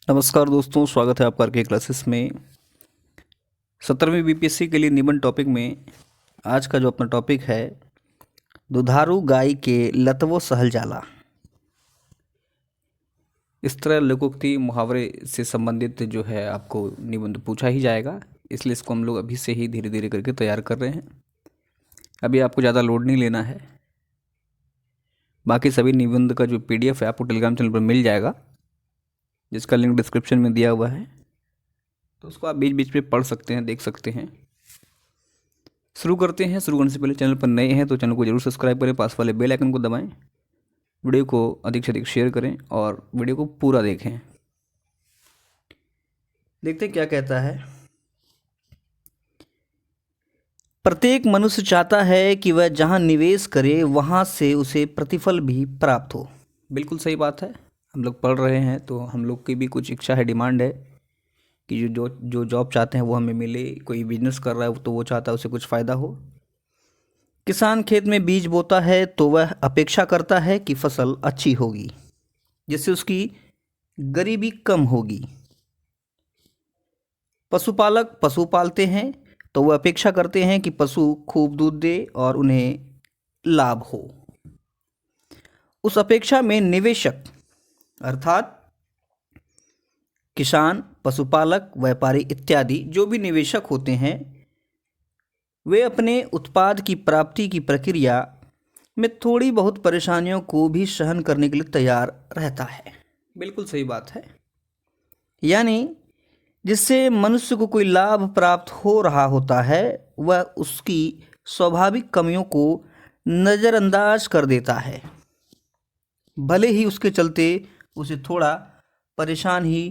नमस्कार दोस्तों, स्वागत है आपका के क्लासेस में। 17वीं बीपीएससी के लिए निबंध टॉपिक में आज का जो अपना टॉपिक है, दुधारू गाय के लतवो सहल जाला। इस तरह लोकोक्ति मुहावरे से संबंधित जो है आपको निबंध पूछा ही जाएगा, इसलिए इसको हम लोग अभी से ही धीरे धीरे करके तैयार कर रहे हैं। अभी आपको ज़्यादा लोड नहीं लेना है। बाकी सभी निबंध का जो पीडीएफ है आपको टेलीग्राम चैनल पर मिल जाएगा, जिसका लिंक डिस्क्रिप्शन में दिया हुआ है, तो उसको आप बीच बीच में पढ़ सकते हैं, देख सकते हैं। शुरू करते हैं। शुरू करने से पहले चैनल पर नए हैं तो चैनल को जरूर सब्सक्राइब करें, पास वाले बेल आइकन को दबाएं, वीडियो को अधिक से अधिक शेयर करें और वीडियो को पूरा देखें। देखते हैं क्या कहता है। प्रत्येक मनुष्य चाहता है कि वह जहां निवेश करे वहां से उसे प्रतिफल भी प्राप्त हो। बिल्कुल सही बात है। हम लोग पढ़ रहे हैं तो हम लोग की भी कुछ इच्छा है, डिमांड है कि जो जॉब चाहते हैं वो हमें मिले। कोई बिजनेस कर रहा है तो वो चाहता है उसे कुछ फ़ायदा हो। किसान खेत में बीज बोता है तो वह अपेक्षा करता है कि फसल अच्छी होगी, जिससे उसकी गरीबी कम होगी। पशुपालक पशु पालते हैं तो वह अपेक्षा करते हैं कि पशु खूब दूध दे और उन्हें लाभ हो। उस अपेक्षा में निवेशक अर्थात किसान, पशुपालक, व्यापारी इत्यादि जो भी निवेशक होते हैं, वे अपने उत्पाद की प्राप्ति की प्रक्रिया में थोड़ी बहुत परेशानियों को भी सहन करने के लिए तैयार रहता है। बिल्कुल सही बात है। यानी जिससे मनुष्य को कोई लाभ प्राप्त हो रहा होता है, वह उसकी स्वाभाविक कमियों को नज़रअंदाज कर देता है, भले ही उसके चलते उसे थोड़ा परेशान ही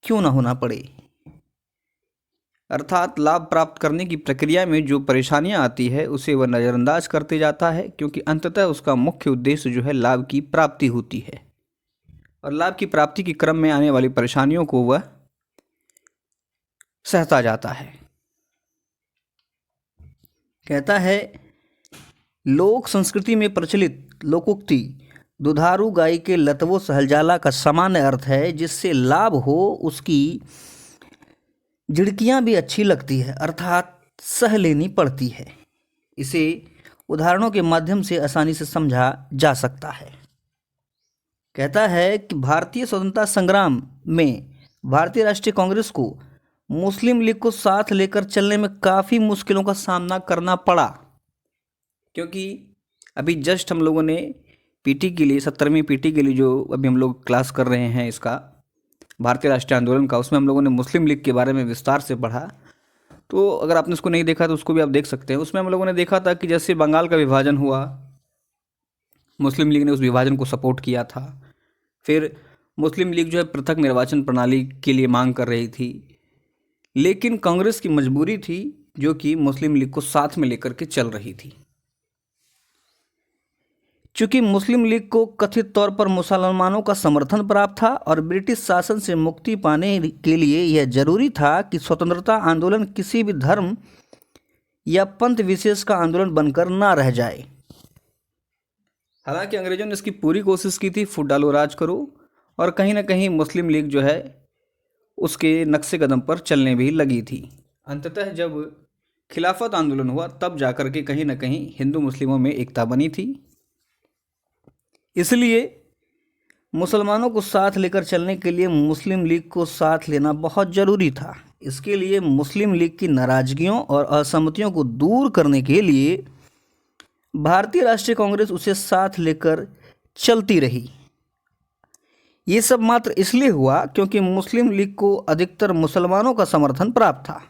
क्यों ना होना पड़े। अर्थात लाभ प्राप्त करने की प्रक्रिया में जो परेशानियां आती है उसे वह नज़रअंदाज करते जाता है, क्योंकि अंततः उसका मुख्य उद्देश्य जो है लाभ की प्राप्ति होती है, और लाभ की प्राप्ति के क्रम में आने वाली परेशानियों को वह सहता जाता है। कहता है, लोक संस्कृति में प्रचलित लोकोक्ति दुधारू गाय के लतवो सहलजाला का सामान्य अर्थ है जिससे लाभ हो उसकी झिड़कियाँ भी अच्छी लगती है, अर्थात सह लेनी पड़ती है। इसे उदाहरणों के माध्यम से आसानी से समझा जा सकता है। कहता है कि भारतीय स्वतंत्रता संग्राम में भारतीय राष्ट्रीय कांग्रेस को मुस्लिम लीग को साथ लेकर चलने में काफ़ी मुश्किलों का सामना करना पड़ा, क्योंकि अभी जस्ट हम लोगों ने पीटी के लिए 17वीं पीटी के लिए जो अभी हम लोग क्लास कर रहे हैं इसका भारतीय राष्ट्रीय आंदोलन का, उसमें हम लोगों ने मुस्लिम लीग के बारे में विस्तार से पढ़ा। तो अगर आपने उसको नहीं देखा तो उसको भी आप देख सकते हैं। उसमें हम लोगों ने देखा था कि जैसे बंगाल का विभाजन हुआ, मुस्लिम लीग ने उस विभाजन को सपोर्ट किया था। फिर मुस्लिम लीग जो है पृथक निर्वाचन प्रणाली के लिए मांग कर रही थी, लेकिन कांग्रेस की मजबूरी थी जो कि मुस्लिम लीग को साथ में लेकर के चल रही थी। चूंकि मुस्लिम लीग को कथित तौर पर मुसलमानों का समर्थन प्राप्त था और ब्रिटिश शासन से मुक्ति पाने के लिए यह जरूरी था कि स्वतंत्रता आंदोलन किसी भी धर्म या पंथ विशेष का आंदोलन बनकर ना रह जाए। हालांकि अंग्रेजों ने इसकी पूरी कोशिश की थी, फुट डालो राज करो, और कहीं ना कहीं मुस्लिम लीग जो है उसके नक्शे कदम पर चलने भी लगी थी। अंततः जब खिलाफत आंदोलन हुआ तब जाकर के कहीं ना कहीं हिंदू मुस्लिमों में एकता बनी थी। इसलिए मुसलमानों को साथ लेकर चलने के लिए मुस्लिम लीग को साथ लेना बहुत ज़रूरी था। इसके लिए मुस्लिम लीग की नाराजगियों और असहमतियों को दूर करने के लिए भारतीय राष्ट्रीय कांग्रेस उसे साथ लेकर चलती रही। ये सब मात्र इसलिए हुआ क्योंकि मुस्लिम लीग को अधिकतर मुसलमानों का समर्थन प्राप्त था।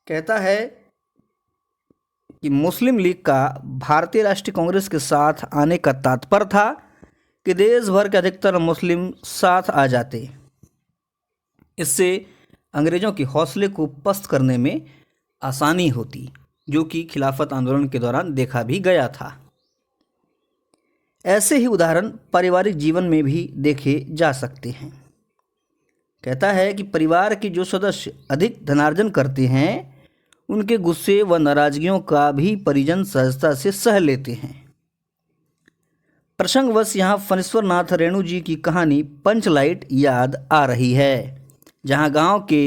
कहता है कि मुस्लिम लीग का भारतीय राष्ट्रीय कांग्रेस के साथ आने का तात्पर्य था कि देश भर के अधिकतर मुस्लिम साथ आ जाते। इससे अंग्रेजों के हौसले को पस्त करने में आसानी होती, जो कि खिलाफत आंदोलन के दौरान देखा भी गया था। ऐसे ही उदाहरण पारिवारिक जीवन में भी देखे जा सकते हैं। कहता है कि परिवार के जो सदस्य अधिक धनार्जन करते हैं उनके गुस्से व नाराजगियों का भी परिजन सहजता से सह लेते हैं। प्रसंगवश यहाँ फणीश्वर नाथ रेणु जी की कहानी पंचलाइट याद आ रही है, जहाँ गांव के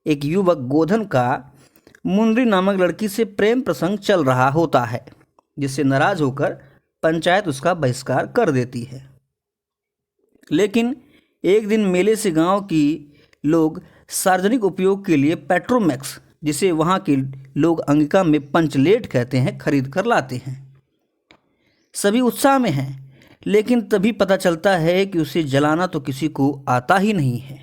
एक युवक गोधन का मुंद्री नामक लड़की से प्रेम प्रसंग चल रहा होता है, जिससे नाराज होकर पंचायत उसका बहिष्कार कर देती है। लेकिन एक दिन मेले से गांव की लोग सार्वजनिक उपयोग के लिए पेट्रोमैक्स, जिसे वहां के लोग अंगिका में पंचलेट कहते हैं, खरीद कर लाते हैं। सभी उत्साह में हैं, लेकिन तभी पता चलता है कि उसे जलाना तो किसी को आता ही नहीं है।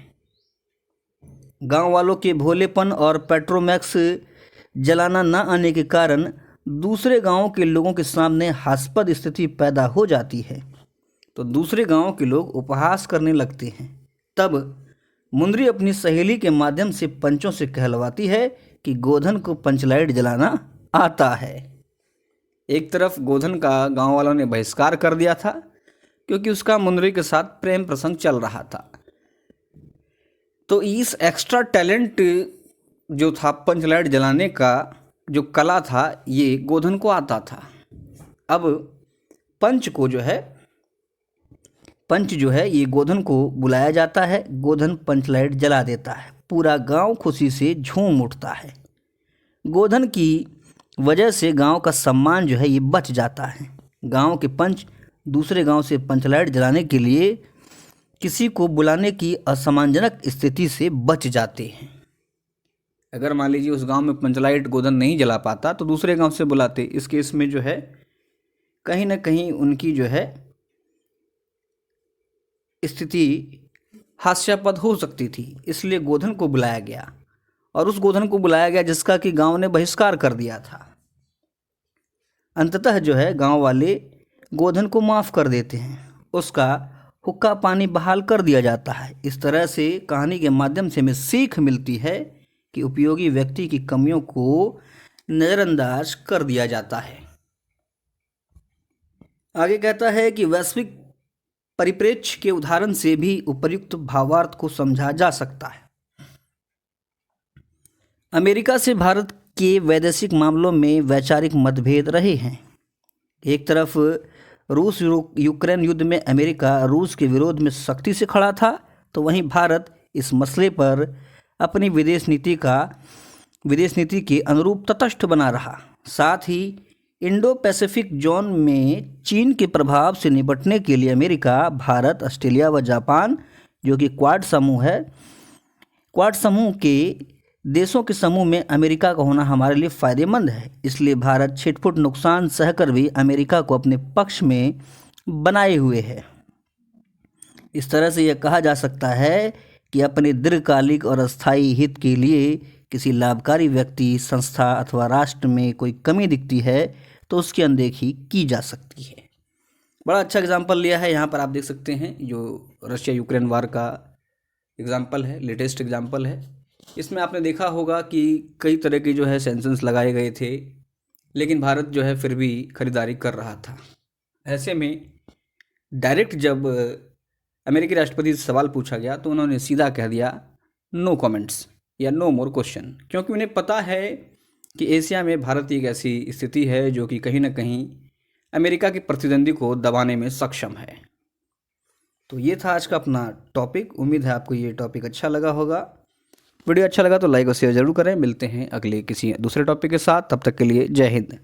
गांव वालों के भोलेपन और पेट्रोमैक्स जलाना न आने के कारण दूसरे गांवों के लोगों के सामने हास्यास्पद स्थिति पैदा हो जाती है, तो दूसरे गांवों के लोग उपहास करने लगते हैं। तब मुंद्री अपनी सहेली के माध्यम से पंचों से कहलवाती है कि गोधन को पंचलाइट जलाना आता है। एक तरफ गोधन का गांव वालों ने बहिष्कार कर दिया था, क्योंकि उसका मुंद्री के साथ प्रेम प्रसंग चल रहा था। तो इस एक्स्ट्रा टैलेंट जो था पंचलाइट जलाने का, जो कला था, ये गोधन को आता था। अब पंच जो है ये गोधन को बुलाया जाता है। गोधन पंचलाइट जला देता है। पूरा गांव खुशी से झूम उठता है। गोधन की वजह से गांव का सम्मान जो है ये बच जाता है। गांव के पंच दूसरे गांव से पंचलाइट जलाने के लिए किसी को बुलाने की असम्मानजनक स्थिति से बच जाते हैं। अगर मान लीजिए उस गांव में पंचलाइट गोधन नहीं जला पाता तो दूसरे गांव से बुलाते। इस केस में जो है कहीं ना कहीं उनकी जो है स्थिति हास्यास्पद हो सकती थी, इसलिए गोधन को बुलाया गया, और उस गोधन को बुलाया गया जिसका कि गांव ने बहिष्कार कर दिया था। अंततः जो है गांव वाले गोधन को माफ़ कर देते हैं, उसका हुक्का पानी बहाल कर दिया जाता है। इस तरह से कहानी के माध्यम से हमें सीख मिलती है कि उपयोगी व्यक्ति की कमियों को नज़रअंदाज कर दिया जाता है। आगे कहता है कि वैश्विक परिप्रेक्ष्य के उदाहरण से भी उपर्युक्त भावार्थ को समझा जा सकता है। अमेरिका से भारत के वैदेशिक मामलों में वैचारिक मतभेद रहे हैं। एक तरफ रूस यूक्रेन युद्ध में अमेरिका रूस के विरोध में सख्ती से खड़ा था, तो वहीं भारत इस मसले पर अपनी विदेश नीति के अनुरूप तटस्थ बना रहा। साथ ही इंडो पैसिफिक जोन में चीन के प्रभाव से निपटने के लिए अमेरिका, भारत, ऑस्ट्रेलिया व जापान, जो कि क्वाड समूह के देशों के समूह में अमेरिका का होना हमारे लिए फ़ायदेमंद है। इसलिए भारत छिटपुट नुकसान सहकर भी अमेरिका को अपने पक्ष में बनाए हुए है। इस तरह से यह कहा जा सकता है कि अपने दीर्घकालिक और अस्थायी हित के लिए किसी लाभकारी व्यक्ति, संस्था अथवा राष्ट्र में कोई कमी दिखती है तो उसकी अनदेखी की जा सकती है। बड़ा अच्छा एग्जाम्पल लिया है यहाँ पर, आप देख सकते हैं, जो रशिया यूक्रेन वार का एग्जाम्पल है, लेटेस्ट एग्जाम्पल है। इसमें आपने देखा होगा कि कई तरह के जो है सैंक्शंस लगाए गए थे, लेकिन भारत जो है फिर भी खरीदारी कर रहा था। ऐसे में डायरेक्ट जब अमेरिकी राष्ट्रपति से सवाल पूछा गया तो उन्होंने सीधा कह दिया नो कमेंट्स या नो मोर क्वेश्चन, क्योंकि उन्हें पता है कि एशिया में भारत एक ऐसी स्थिति है जो कि कहीं ना कहीं अमेरिका के प्रतिद्वंदी को दबाने में सक्षम है। तो ये था आज का अपना टॉपिक। उम्मीद है आपको ये टॉपिक अच्छा लगा होगा। वीडियो अच्छा लगा तो लाइक और शेयर जरूर करें। मिलते हैं अगले किसी दूसरे टॉपिक के साथ, तब तक के लिए जय हिंद।